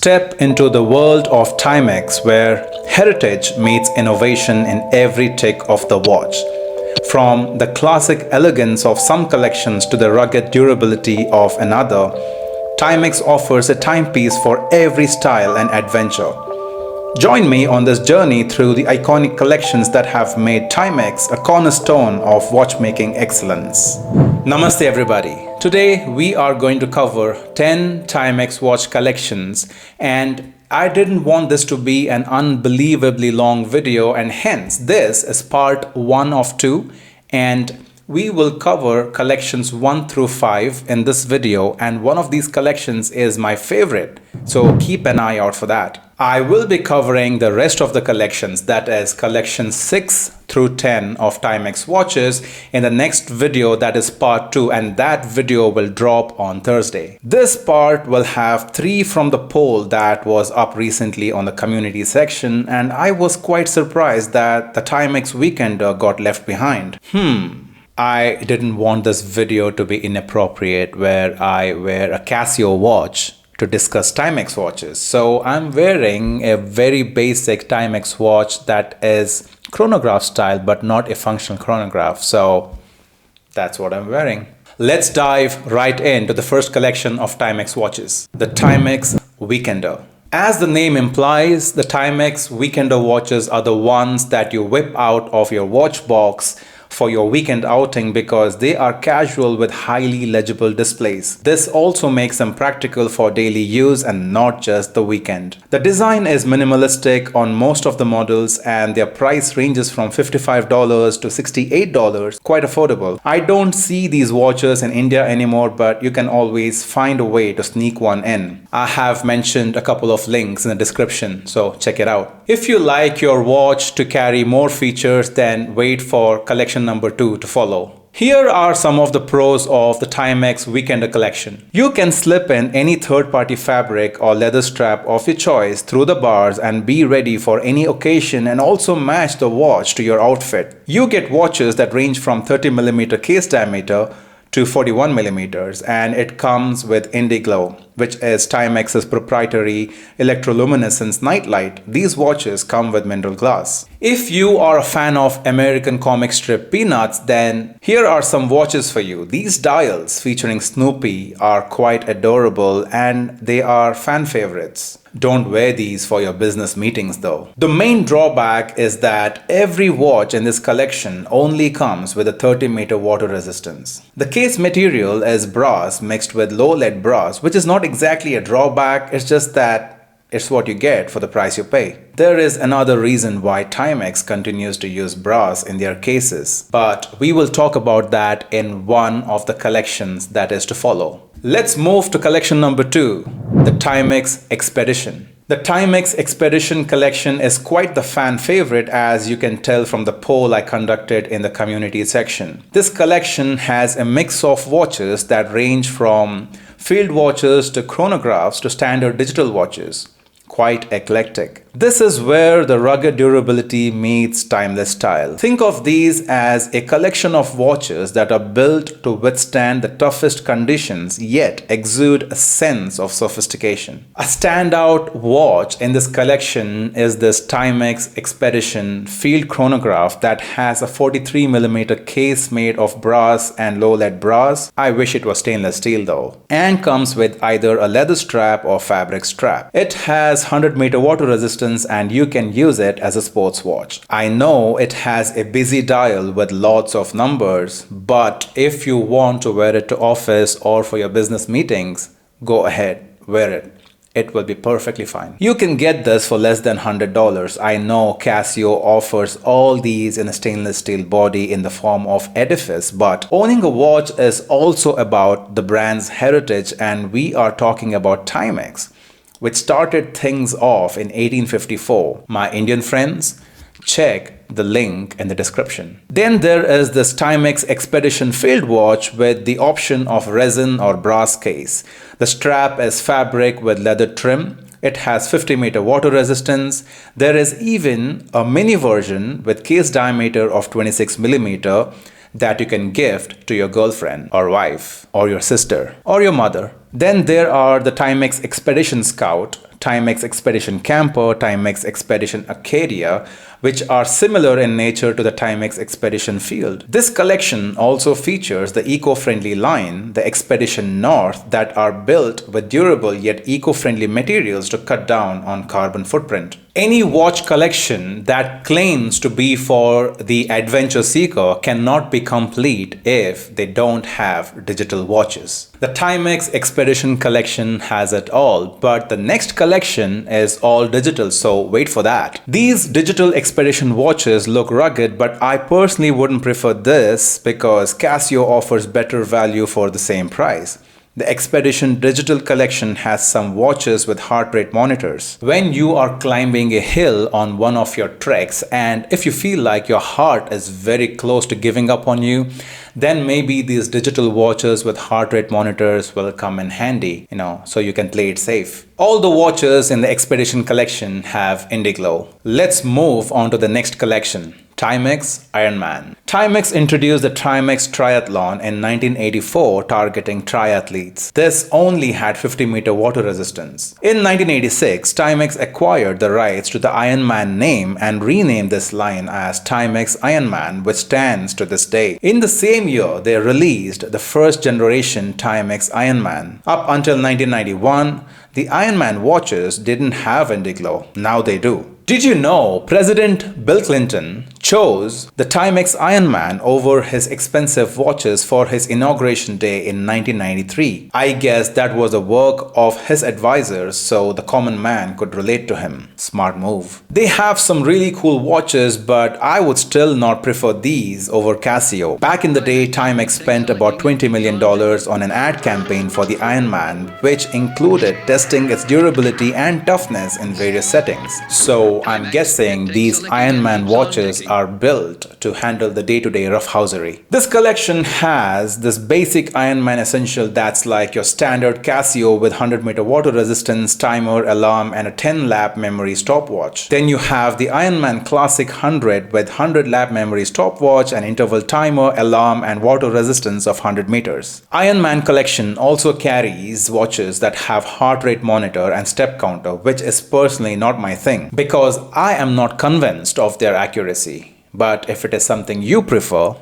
Step into the world of Timex, where heritage meets innovation in every tick of the watch. From the classic elegance of some collections to the rugged durability of another, Timex offers a timepiece for every style and adventure. Join me on this journey through the iconic collections that have made Timex a cornerstone of watchmaking excellence. Namaste everybody. Today we are going to cover 10 Timex watch collections, and I didn't want this to be an unbelievably long video, and hence this is part 1 of 2, and we will cover collections 1 through 5 in this video, and one of these collections is my favorite, so keep an eye out for that. I will be covering the rest of the collections, that is collection 6 through 10 of Timex watches, in the next video, that is part 2, and that video will drop on Thursday. This part will have 3 from the poll that was up recently on the community section, and I was quite surprised that the Timex Weekender got left behind. I didn't want this video to be inappropriate where I wear a Casio watch to discuss Timex watches. So I'm wearing a very basic Timex watch that is chronograph style but not a functional chronograph. So that's what I'm wearing. Let's dive right into the first collection of Timex watches, the Timex Weekender. As the name implies, the Timex Weekender watches are the ones that you whip out of your watch box for your weekend outing because they are casual with highly legible displays. This also makes them practical for daily use and not just the weekend. The design is minimalistic on most of the models, and their price ranges from $55 to $68, quite affordable. I don't see these watches in India anymore, but you can always find a way to sneak one in. I have mentioned a couple of links in the description, so check it out. If you like your watch to carry more features, then wait for collection number 2 to follow. Here are some of the pros of the Timex Weekender collection. You can slip in any third-party fabric or leather strap of your choice through the bars and be ready for any occasion, and also match the watch to your outfit. You get watches that range from 30mm case diameter to 41mm, and it comes with Indiglow, which is Timex's proprietary electroluminescence nightlight. These watches come with mineral glass. If you are a fan of American comic strip Peanuts, then here are some watches for you. These dials featuring Snoopy are quite adorable and they are fan favorites. Don't wear these for your business meetings though. The main drawback is that every watch in this collection only comes with a 30-meter water resistance. The case material is brass mixed with low lead brass, which is not exactly a drawback, it's just that it's what you get for the price you pay. There is another reason why Timex continues to use brass in their cases, but we will talk about that in one of the collections that is to follow. Let's move to collection number 2, the Timex Expedition. The Timex Expedition collection is quite the fan favorite, as you can tell from the poll I conducted in the community section. This collection has a mix of watches that range from field watches to chronographs to standard digital watches. Quite eclectic. This is where the rugged durability meets timeless style. Think of these as a collection of watches that are built to withstand the toughest conditions yet exude a sense of sophistication. A standout watch in this collection is this Timex Expedition field chronograph that has a 43mm case made of brass and low lead brass. I wish it was stainless steel though. And comes with either a leather strap or fabric strap. It has 100-meter water resistance, and you can use it as a sports watch. I know it has a busy dial with lots of numbers, but if you want to wear it to office or for your business meetings, go ahead, wear it. It will be perfectly fine. You can get this for less than $100. I know Casio offers all these in a stainless steel body in the form of edifice, but owning a watch is also about the brand's heritage, and we are talking about Timex, which started things off in 1854. My Indian friends, check the link in the description. Then there is this Timex Expedition field watch with the option of resin or brass case. The strap is fabric with leather trim. It has 50-meter water resistance. There is even a mini version with case diameter of 26mm that you can gift to your girlfriend or wife or your sister or your mother. Then there are the Timex Expedition Scout, Timex Expedition Camper, Timex Expedition Acadia, which are similar in nature to the Timex Expedition Field. This collection also features the eco-friendly line, the Expedition North, that are built with durable yet eco-friendly materials to cut down on carbon footprint. Any watch collection that claims to be for the adventure seeker cannot be complete if they don't have digital watches. The Timex Expedition collection has it all, but the next collection is all digital, so wait for that. These digital Expedition watches look rugged, but I personally wouldn't prefer this because Casio offers better value for the same price. The Expedition Digital Collection has some watches with heart rate monitors. When you are climbing a hill on one of your treks and if you feel like your heart is very close to giving up on you, then maybe these digital watches with heart rate monitors will come in handy, so you can play it safe. All the watches in the Expedition collection have Indiglo. Let's move on to the next collection. Timex Ironman. Timex introduced the Timex Triathlon in 1984 targeting triathletes. This only had 50-meter water resistance. In 1986, Timex acquired the rights to the Ironman name and renamed this line as Timex Ironman, which stands to this day. In the same year, they released the first generation Timex Ironman. Up until 1991, the Ironman watches didn't have Indiglo. Now they do. Did you know President Bill Clinton chose the Timex Ironman over his expensive watches for his inauguration day in 1993? I guess that was the work of his advisors so the common man could relate to him. Smart move. They have some really cool watches, but I would still not prefer these over Casio. Back in the day, Timex spent about $20 million on an ad campaign for the Ironman, which included testing its durability and toughness in various settings. So I'm guessing these Ironman watches are built to handle the day-to-day roughhousery. This collection has this basic Ironman essential that's like your standard Casio with 100-meter water resistance, timer, alarm, and a 10-lap memory stopwatch. Then you have the Ironman Classic 100 with 100-lap memory stopwatch, an interval timer, alarm, and water resistance of 100 meters. Ironman collection also carries watches that have heart rate monitor and step counter, which is personally not my thing because I am not convinced of their accuracy. But if it is something you prefer,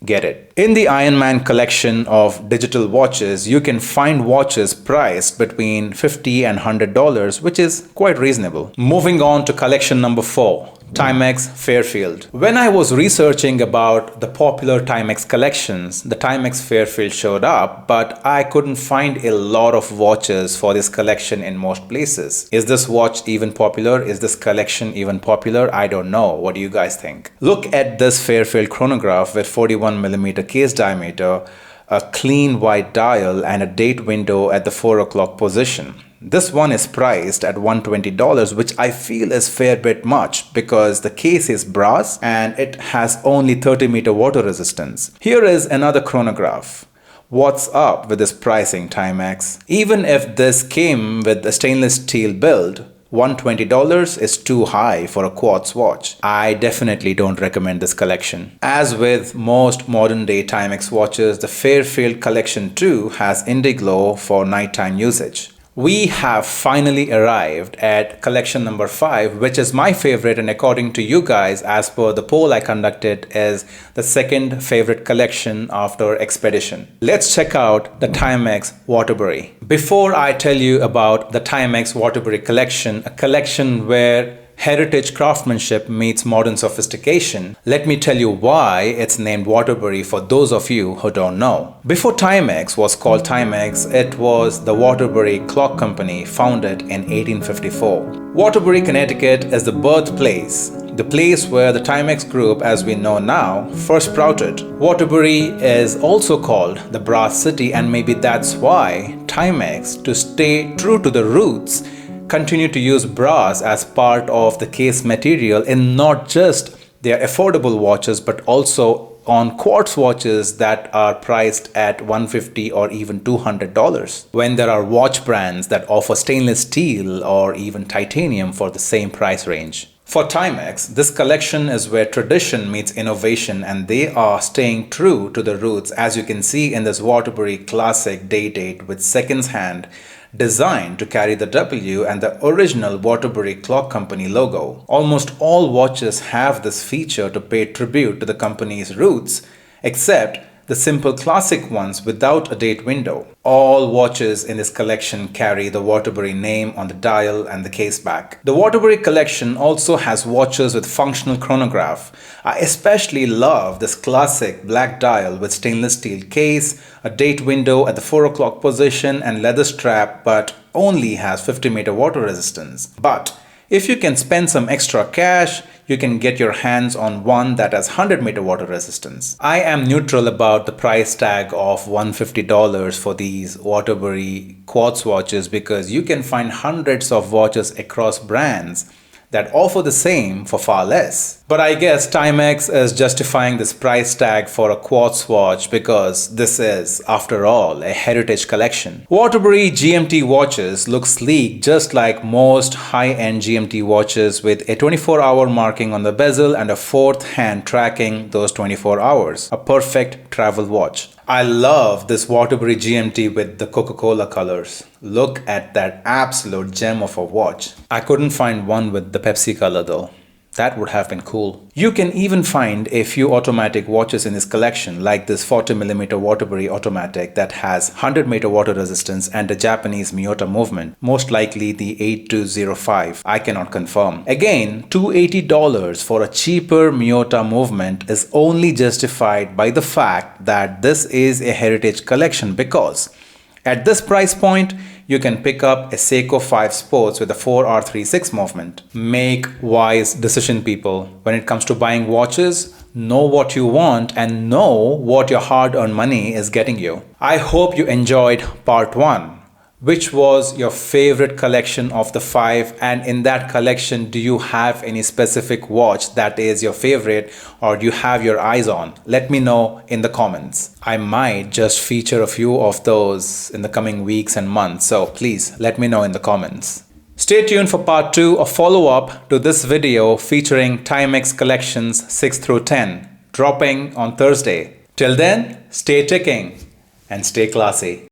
get it. In the Ironman collection of digital watches, you can find watches priced between $50 and $100, which is quite reasonable. Moving on to collection number 4. Timex Fairfield. When I was researching about the popular Timex collections, the Timex Fairfield showed up, but I couldn't find a lot of watches for this collection in most places. Is this watch even popular? Is this collection even popular? I don't know. What do you guys think? Look at this Fairfield chronograph with 41mm case diameter, a clean white dial, and a date window at the 4 o'clock position. This one is priced at $120, which I feel is fair bit much because the case is brass and it has only 30-meter water resistance. Here is another chronograph. What's up with this pricing, Timex? Even if this came with a stainless steel build, $120 is too high for a quartz watch. I definitely don't recommend this collection. As with most modern day Timex watches, the Fairfield collection too has Indiglo for nighttime usage. We have finally arrived at collection number 5, which is my favorite, and according to you guys, as per the poll I conducted, is the second favorite collection after Expedition. Let's check out the Timex Waterbury. Before I tell you about the Timex Waterbury collection, a collection where heritage craftsmanship meets modern sophistication, let me tell you why it's named Waterbury for those of you who don't know. Before Timex was called Timex, it was the Waterbury Clock Company, founded in 1854. Waterbury, Connecticut is the birthplace, the place where the Timex Group, as we know now, first sprouted. Waterbury is also called the Brass City, and maybe that's why Timex, to stay true to the roots, continue to use brass as part of the case material in not just their affordable watches but also on quartz watches that are priced at $150 or even $200, when there are watch brands that offer stainless steel or even titanium for the same price range. For Timex, this collection is where tradition meets innovation, and they are staying true to the roots, as you can see in this Waterbury Classic Day Date with seconds hand designed to carry the W and the original Waterbury Clock Company logo. Almost all watches have this feature to pay tribute to the company's roots, except the simple classic ones without a date window. All watches in this collection carry the Waterbury name on the dial and the case back. The Waterbury collection also has watches with functional chronograph. I especially love this classic black dial with stainless steel case, a date window at the 4 o'clock position and leather strap, but only has 50-meter water resistance. But if you can spend some extra cash, you can get your hands on one that has 100-meter water resistance. I am neutral about the price tag of $150 for these Waterbury quartz watches because you can find hundreds of watches across brands that offer the same for far less. But I guess Timex is justifying this price tag for a quartz watch because this is, after all, a heritage collection. Waterbury GMT watches look sleek just like most high-end GMT watches with a 24-hour marking on the bezel and a fourth hand tracking those 24 hours. A perfect travel watch. I love this Waterbury GMT with the Coca-Cola colors. Look at that absolute gem of a watch. I couldn't find one with the Pepsi color though. That would have been cool. You can even find a few automatic watches in this collection like this 40mm Waterbury automatic that has 100-meter water resistance and a Japanese Miyota movement, most likely the 8205. I cannot confirm. Again, $280 for a cheaper Miyota movement is only justified by the fact that this is a heritage collection because at this price point, you can pick up a Seiko 5 Sports with a 4R36 movement. Make wise decision, people. When it comes to buying watches, know what you want and know what your hard-earned money is getting you. I hope you enjoyed part 1. Which was your favorite collection of the 5, and in that collection do you have any specific watch that is your favorite or do you have your eyes on? Let me know in the comments. I might just feature a few of those in the coming weeks and months, so please let me know in the comments. Stay tuned for part 2, a follow-up to this video featuring Timex collections 6 through 10, dropping on Thursday. Till then, stay ticking and stay classy.